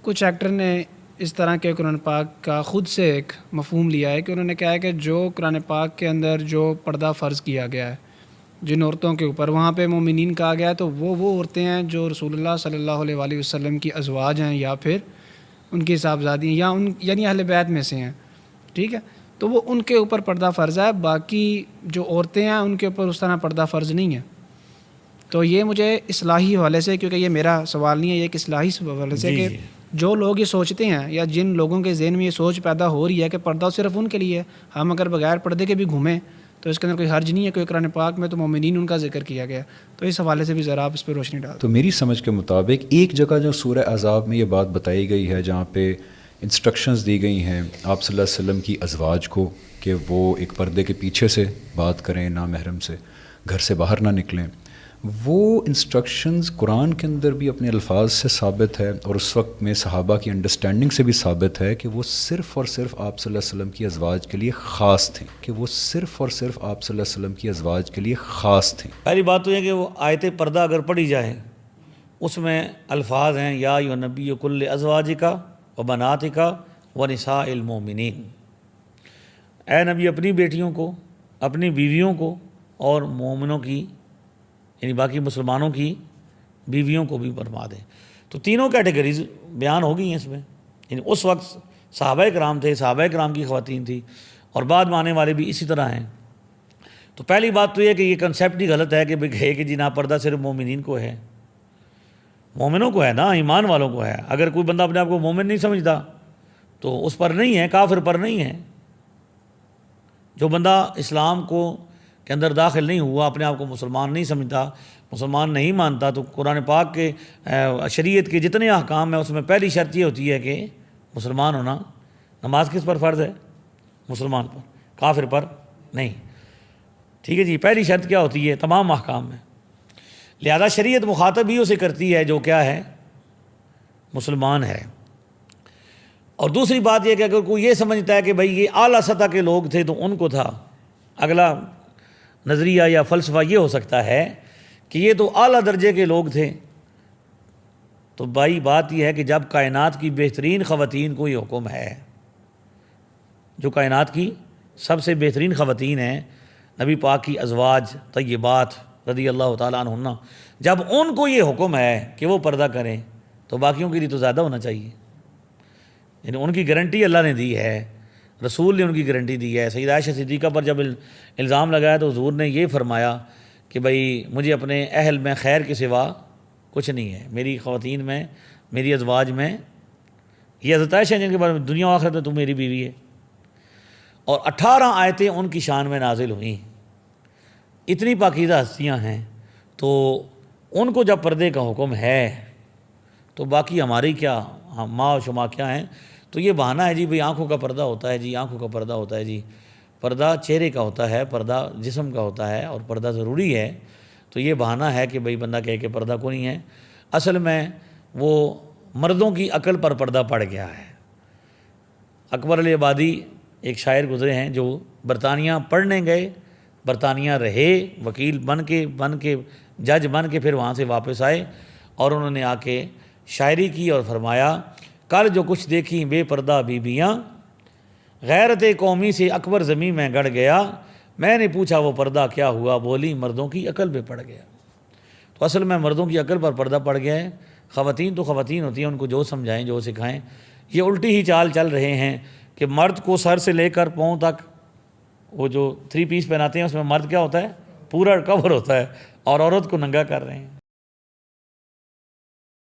کچھ ایکٹر نے اس طرح کے قرآن پاک کا خود سے ایک مفہوم لیا ہے کہ انہوں نے کہا ہے کہ جو قرآن پاک کے اندر جو پردہ فرض کیا گیا ہے جن عورتوں کے اوپر، وہاں پہ مومنین کہا گیا ہے، تو وہ عورتیں ہیں جو رسول اللہ صلی اللہ علیہ وآلہ وسلم کی ازواج ہیں یا پھر ان کی صاحبزادی ہیں یا یعنی اہل بیت میں سے ہیں، ٹھیک ہے؟ تو وہ ان کے اوپر پردہ فرض ہے، باقی جو عورتیں ہیں ان کے اوپر اس طرح پردہ فرض نہیں ہے۔ تو یہ مجھے اصلاحی حوالے سے، کیونکہ یہ میرا سوال نہیں ہے، یہ ایک اصلاحی حوالے سے کہ جو لوگ یہ سوچتے ہیں یا جن لوگوں کے ذہن میں یہ سوچ پیدا ہو رہی ہے کہ پردہ صرف ان کے لیے ہے، ہم اگر بغیر پردے کے بھی گھومیں تو اس کے اندر کوئی حرج نہیں ہے، کوئی قرآن پاک میں تو مومنین ان کا ذکر کیا گیا، تو اس حوالے سے بھی ذرا آپ اس پہ روشنی ڈال۔ تو میری سمجھ کے مطابق ایک جگہ جو سورہ احزاب میں یہ بات بتائی گئی ہے جہاں پہ انسٹرکشنز دی گئی ہیں آپ صلی اللہ علیہ وسلم کی ازواج کو کہ وہ ایک پردے کے پیچھے سے بات کریں، نامحرم سے گھر سے باہر نہ نکلیں، وہ انسٹرکشنز قرآن کے اندر بھی اپنے الفاظ سے ثابت ہے اور اس وقت میں صحابہ کی انڈرسٹینڈنگ سے بھی ثابت ہے کہ وہ صرف اور صرف آپ صلی اللہ علیہ وسلم کی ازواج کے لیے خاص تھیں، کہ وہ صرف اور صرف آپ صلی اللہ علیہ وسلم کی ازواج کے لیے خاص تھیں۔ پہلی بات تو یہ کہ وہ آیت پردہ اگر پڑھی جائے اس میں الفاظ ہیں یا ایھا النبی کل ازواجک و بناتک و نساء المؤمنین، اے نبی اپنی بیٹیوں کو، اپنی بیویوں کو اور مومنوں کی یعنی باقی مسلمانوں کی بیویوں کو بھی فرما دیں۔ تو تینوں کیٹیگریز بیان ہو گئی ہیں اس میں، یعنی اس وقت صحابہ کرام تھے، صحابہ کرام کی خواتین تھی اور بعد میں آنے والے بھی اسی طرح ہیں۔ تو پہلی بات تو یہ کہ یہ کنسیپٹ ہی غلط ہے کہ جی نا پردہ صرف مومنین کو ہے، مومنوں کو ہے نا، ایمان والوں کو ہے۔ اگر کوئی بندہ اپنے آپ کو مومن نہیں سمجھتا تو اس پر نہیں ہے، کافر پر نہیں ہے۔ جو بندہ اسلام کو کے اندر داخل نہیں ہوا، اپنے آپ کو مسلمان نہیں سمجھتا، مسلمان نہیں مانتا، تو قرآن پاک کے شریعت کے جتنے احکام ہیں اس میں پہلی شرط یہ ہوتی ہے کہ مسلمان ہونا۔ نماز کس پر فرض ہے؟ مسلمان پر، کافر پر نہیں، ٹھیک ہے جی۔ پہلی شرط کیا ہوتی ہے تمام احکام میں؟ لہذا شریعت مخاطب ہی اسے کرتی ہے جو کیا ہے؟ مسلمان ہے۔ اور دوسری بات یہ کہ اگر کوئی یہ سمجھتا ہے کہ بھئی یہ اعلیٰ سطح کے لوگ تھے تو ان کو تھا، اگلا نظریہ یا فلسفہ یہ ہو سکتا ہے کہ یہ تو اعلیٰ درجے کے لوگ تھے، تو بھائی بات یہ ہے کہ جب کائنات کی بہترین خواتین کو یہ حکم ہے، جو کائنات کی سب سے بہترین خواتین ہیں نبی پاک کی ازواج طیبات رضی اللہ تعالیٰ عنہن، جب ان کو یہ حکم ہے کہ وہ پردہ کریں تو باقیوں کے لیے تو زیادہ ہونا چاہیے، یعنی ان کی گارنٹی اللہ نے دی ہے، رسول نے ان کی گارنٹی دی ہے۔ سیدہ عائشہ صدیقہ پر جب الزام لگایا تو حضور نے یہ فرمایا کہ بھئی مجھے اپنے اہل میں خیر کے سوا کچھ نہیں ہے، میری خواتین میں، میری ازواج میں، یہ حضرت عائشہ جن کے بارے میں دنیا و آخرت میں تو میری بیوی ہے۔ اور 18 آیتیں ان کی شان میں نازل ہوئیں، اتنی پاکیزہ ہستیاں ہیں، تو ان کو جب پردے کا حکم ہے تو باقی ہماری کیا، ماں و شما کیا ہیں؟ تو یہ بہانہ ہے جی بھئی آنکھوں کا پردہ ہوتا ہے، جی آنکھوں کا پردہ ہوتا ہے، جی پردہ چہرے کا ہوتا ہے، پردہ جسم کا ہوتا ہے اور پردہ ضروری ہے، تو یہ بہانہ ہے کہ بھئی بندہ کہے کہ پردہ کو نہیں ہے۔ اصل میں وہ مردوں کی عقل پر پردہ پڑ گیا ہے۔ اکبر علی آبادی ایک شاعر گزرے ہیں جو برطانیہ پڑھنے گئے، برطانیہ رہے، وکیل بن کے جج بن کے پھر وہاں سے واپس آئے اور انہوں نے آ کے شاعری کی اور فرمایا، کل جو کچھ دیکھیں بے پردہ بیبیاں، غیرت قومی سے اکبر زمین میں گڑ گیا، میں نے پوچھا وہ پردہ کیا ہوا، بولی مردوں کی عقل پہ پڑ گیا۔ تو اصل میں مردوں کی عقل پر پردہ پڑ گیا ہے، خواتین تو خواتین ہوتی ہیں، ان کو جو سمجھائیں جو سکھائیں۔ یہ الٹی ہی چال چل رہے ہیں کہ مرد کو سر سے لے کر پاؤں تک وہ جو 3 پیس پہناتے ہیں اس میں مرد کیا ہوتا ہے؟ پورا کور ہوتا ہے، اور عورت کو ننگا کر رہے ہیں۔